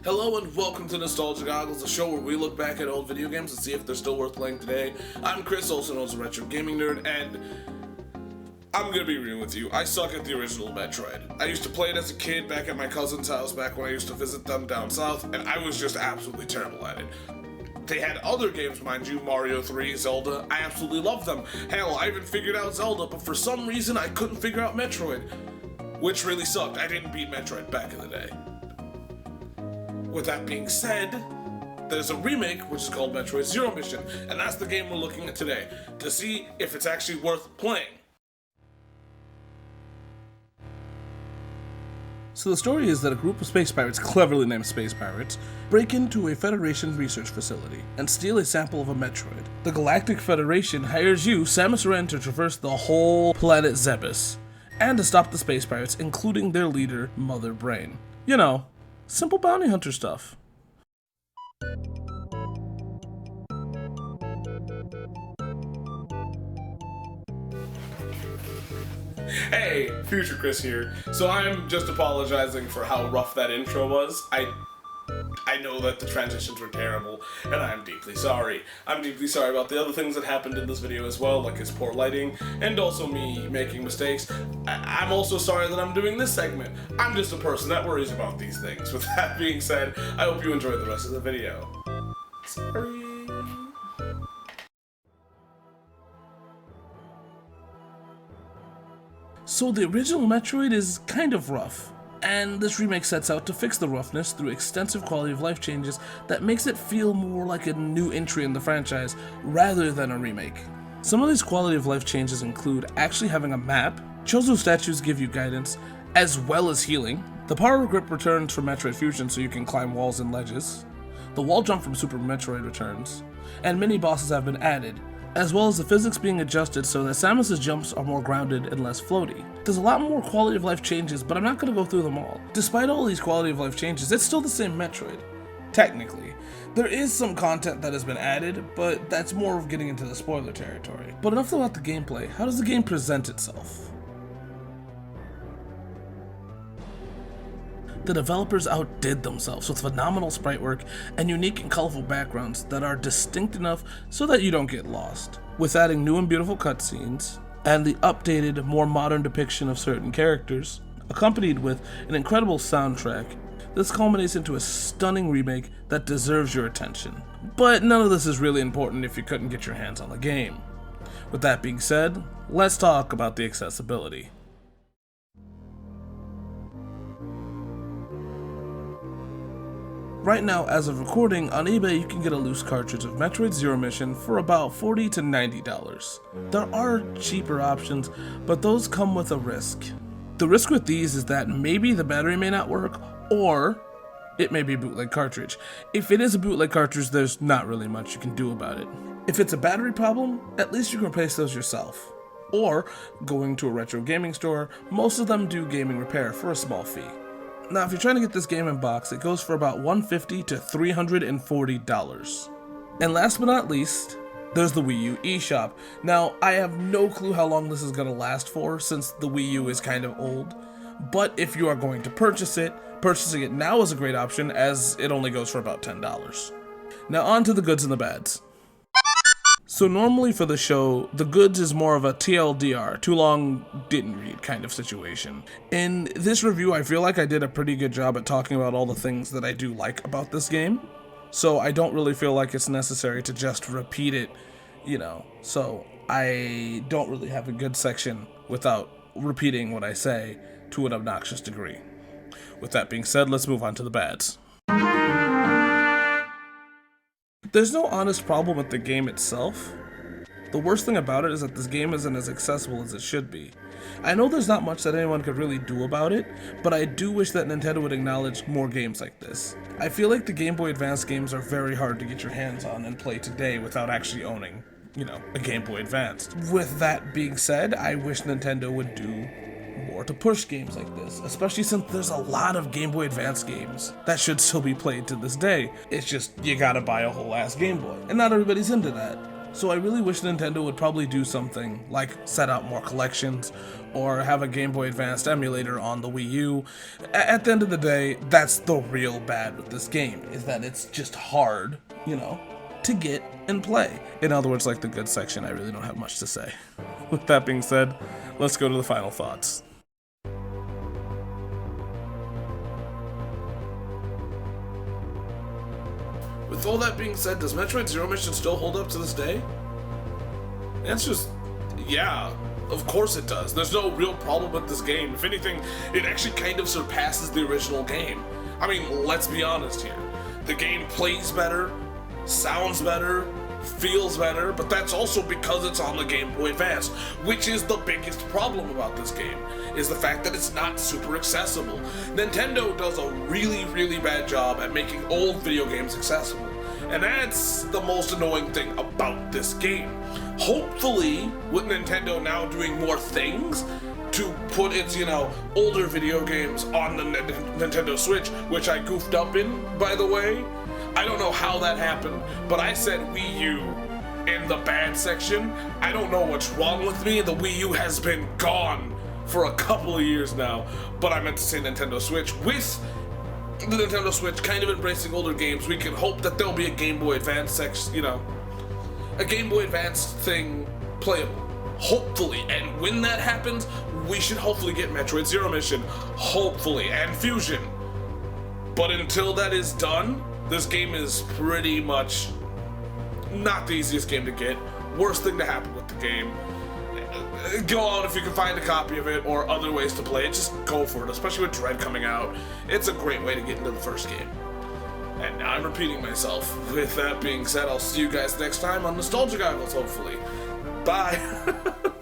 Hello and welcome to Nostalgia Goggles, a show where we look back at old video games and see if they're still worth playing today. I'm Chris, also known as a retro gaming nerd, and I'm gonna be real with you. I suck at the original Metroid. I used to play it as a kid back at my cousin's house back when I used to visit them down south, and I was just absolutely terrible at it. They had other games, mind you, Mario 3, Zelda. I absolutely loved them. Hell, I even figured out Zelda, but for some reason I couldn't figure out Metroid, which really sucked. I didn't beat Metroid back in the day. With that being said, there's a remake which is called Metroid Zero Mission, and that's the game we're looking at today, to see if it's actually worth playing. So the story is that a group of space pirates, cleverly named Space Pirates, break into a Federation research facility and steal a sample of a Metroid. The Galactic Federation hires you, Samus Aran, to traverse the whole planet Zebes, and to stop the Space Pirates, including their leader, Mother Brain. You know, simple bounty hunter stuff. Hey, Future Chris here. So I'm just apologizing for how rough that intro was. I know that the transitions were terrible, and I'm deeply sorry. I'm deeply sorry about the other things that happened in this video as well, like its poor lighting, and also me making mistakes. I'm also sorry that I'm doing this segment. I'm just a person that worries about these things. With that being said, I hope you enjoy the rest of the video. Sorry. So the original Metroid is kind of rough, and this remake sets out to fix the roughness through extensive quality of life changes that makes it feel more like a new entry in the franchise rather than a remake. Some of these quality of life changes include actually having a map, Chozo statues give you guidance, as well as healing. The power grip returns from Metroid Fusion so you can climb walls and ledges. The wall jump from Super Metroid returns, and mini bosses have been added, as well as the physics being adjusted so that Samus's jumps are more grounded and less floaty. There's a lot more quality of life changes, but I'm not going to go through them all. Despite all these quality of life changes, it's still the same Metroid. Technically. There is some content that has been added, but that's more of getting into the spoiler territory. But enough about the gameplay. How does the game present itself? The developers outdid themselves with phenomenal sprite work and unique and colorful backgrounds that are distinct enough so that you don't get lost, with adding new and beautiful cutscenes, and the updated, more modern depiction of certain characters, accompanied with an incredible soundtrack. This culminates into a stunning remake that deserves your attention. But none of this is really important if you couldn't get your hands on the game. With that being said, let's talk about the accessibility. Right now, as of recording, on eBay you can get a loose cartridge of Metroid Zero Mission for about $40 to $90. There are cheaper options, but those come with a risk. The risk with these is that maybe the battery may not work, or it may be a bootleg cartridge. If it is a bootleg cartridge, there's not really much you can do about it. If it's a battery problem, at least you can replace those yourself. Or, going to a retro gaming store, most of them do gaming repair for a small fee. Now, if you're trying to get this game in box, it goes for about $150 to $340. And last but not least, there's the Wii U eShop. Now, I have no clue how long this is going to last for, since the Wii U is kind of old. But if you are going to purchase it, purchasing it now is a great option, as it only goes for about $10. Now on to the goods and the bads. So normally for the show, the goods is more of a TLDR, too long didn't read kind of situation. In this review, I feel like I did a pretty good job at talking about all the things that I do like about this game. So I don't really feel like it's necessary to just repeat it, So I don't really have a good section without repeating what I say to an obnoxious degree. With that being said, let's move on to the bads. There's no honest problem with the game itself. The worst thing about it is that this game isn't as accessible as it should be. I know there's not much that anyone could really do about it, but I do wish that Nintendo would acknowledge more games like this. I feel like the Game Boy Advance games are very hard to get your hands on and play today without actually owning, a Game Boy Advance. With that being said, I wish Nintendo would do more to push games like this, especially since there's a lot of Game Boy Advance games that should still be played to this day. It's just, you gotta buy a whole ass Game Boy, and not everybody's into that. So I really wish Nintendo would probably do something like set out more collections or have a Game Boy Advanced emulator on the Wii U. At the end of the day, that's the real bad with this game, is that it's just hard, to get and play. In other words, like the good section, I really don't have much to say. With that being said, let's go to the final thoughts. With all that being said, does Metroid Zero Mission still hold up to this day? The answer is yeah, of course it does. There's no real problem with this game. If anything, it actually kind of surpasses the original game. I mean, let's be honest here. The game plays better, sounds better, feels better, but that's also because it's on the Game Boy Advance, which is the biggest problem about this game, is the fact that it's not super accessible. Nintendo does a really, really bad job at making old video games accessible, and that's the most annoying thing about this game. Hopefully, with Nintendo now doing more things to put its, older video games on the Nintendo Switch, which I goofed up in, by the way. I don't know how that happened, but I said Wii U in the bad section. I don't know what's wrong with me. The Wii U has been gone for a couple of years now, but I meant to say Nintendo Switch. With the Nintendo Switch kind of embracing older games, we can hope that there'll be a Game Boy Advance section, a Game Boy Advance thing playable. Hopefully, and when that happens, we should hopefully get Metroid Zero Mission, hopefully, and Fusion. But until that is done, this game is pretty much not the easiest game to get. Worst thing to happen with the game. Go out if you can find a copy of it or other ways to play it, just go for it, especially with Dread coming out. It's a great way to get into the first game. And now I'm repeating myself. With that being said, I'll see you guys next time on Nostalgia Goggles, hopefully. Bye!